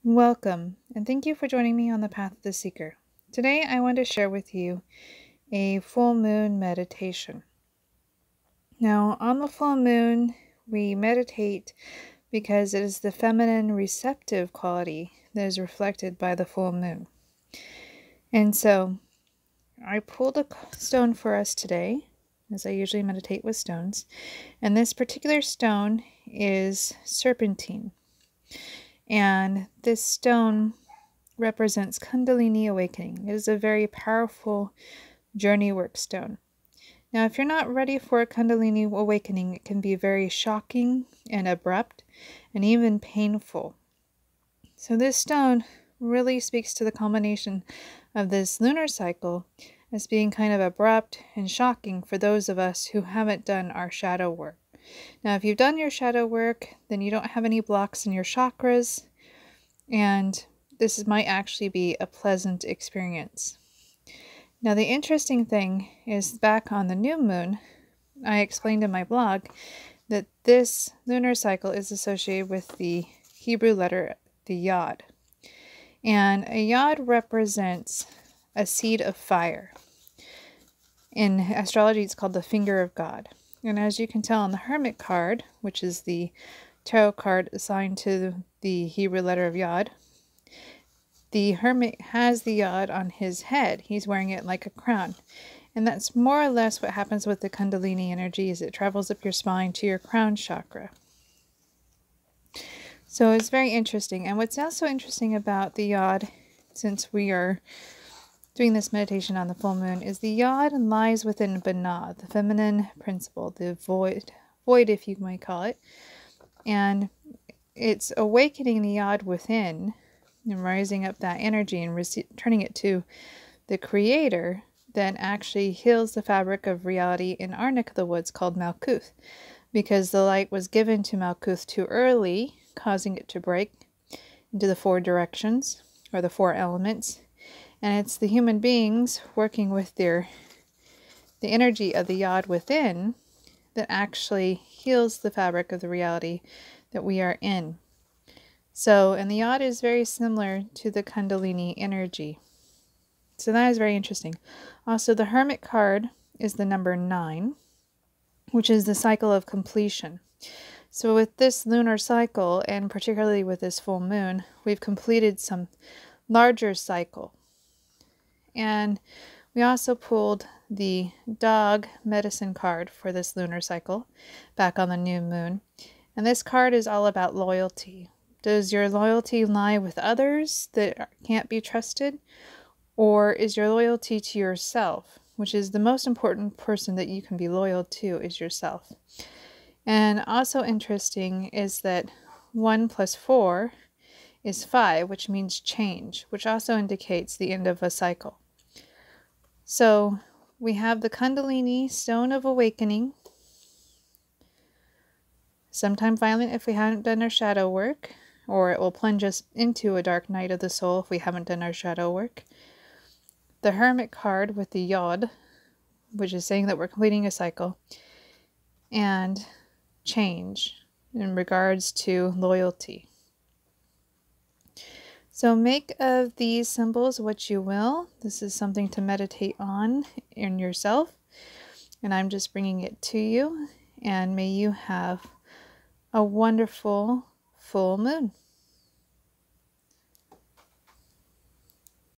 Welcome, and thank you for joining me on the Path of the Seeker. Today, I want to share with you a full moon meditation. Now, on the full moon, we meditate because it is the feminine receptive quality that is reflected by the full moon. And so, I pulled a stone for us today, as I usually meditate with stones, and this particular stone is serpentine. And this stone represents Kundalini awakening. It is a very powerful journey work stone. Now, if you're not ready for a Kundalini awakening, it can be very shocking and abrupt and even painful. So this stone really speaks to the culmination of this lunar cycle as being kind of abrupt and shocking for those of us who haven't done our shadow work. Now, if you've done your shadow work, then you don't have any blocks in your chakras, and this might actually be a pleasant experience. Now, the interesting thing is back on the new moon, I explained in my blog that this lunar cycle is associated with the Hebrew letter, the Yod. And a Yod represents a seed of fire. In astrology, it's called the finger of God. And as you can tell on the Hermit card, which is the tarot card assigned to the Hebrew letter of Yod, the Hermit has the Yod on his head. He's wearing it like a crown. And that's more or less what happens with the Kundalini energy, is it travels up your spine to your crown chakra. So it's very interesting. And what's also interesting about the Yod, since we are doing this meditation on the full moon, is the Yod lies within Binah, the feminine principle, the void if you might call it. And it's awakening the Yod within and rising up that energy and turning it to the Creator that actually heals the fabric of reality in our neck of the woods called Malkuth, because the light was given to Malkuth too early, causing it to break into the four directions or the four elements. And it's the human beings working with the energy of the Yod within that actually heals the fabric of the reality that we are in. So, and the Yod is very similar to the Kundalini energy. So that is very interesting. Also, the Hermit card is the number 9, which is the cycle of completion. So with this lunar cycle, and particularly with this full moon, we've completed some larger cycle. And we also pulled the dog medicine card for this lunar cycle back on the new moon. And this card is all about loyalty. Does your loyalty lie with others that can't be trusted? Or is your loyalty to yourself, which is the most important person that you can be loyal to, is yourself. And also interesting is that 1 + 4 is 5, which means change, which also indicates the end of a cycle. So we have the Kundalini stone of awakening, sometimes violent if we haven't done our shadow work, or it will plunge us into a dark night of the soul if we haven't done our shadow work. The Hermit card with the Yod, which is saying that we're completing a cycle, and change in regards to loyalty. So make of these symbols what you will. This is something to meditate on in yourself, and I'm just bringing it to you. And may you have a wonderful full moon.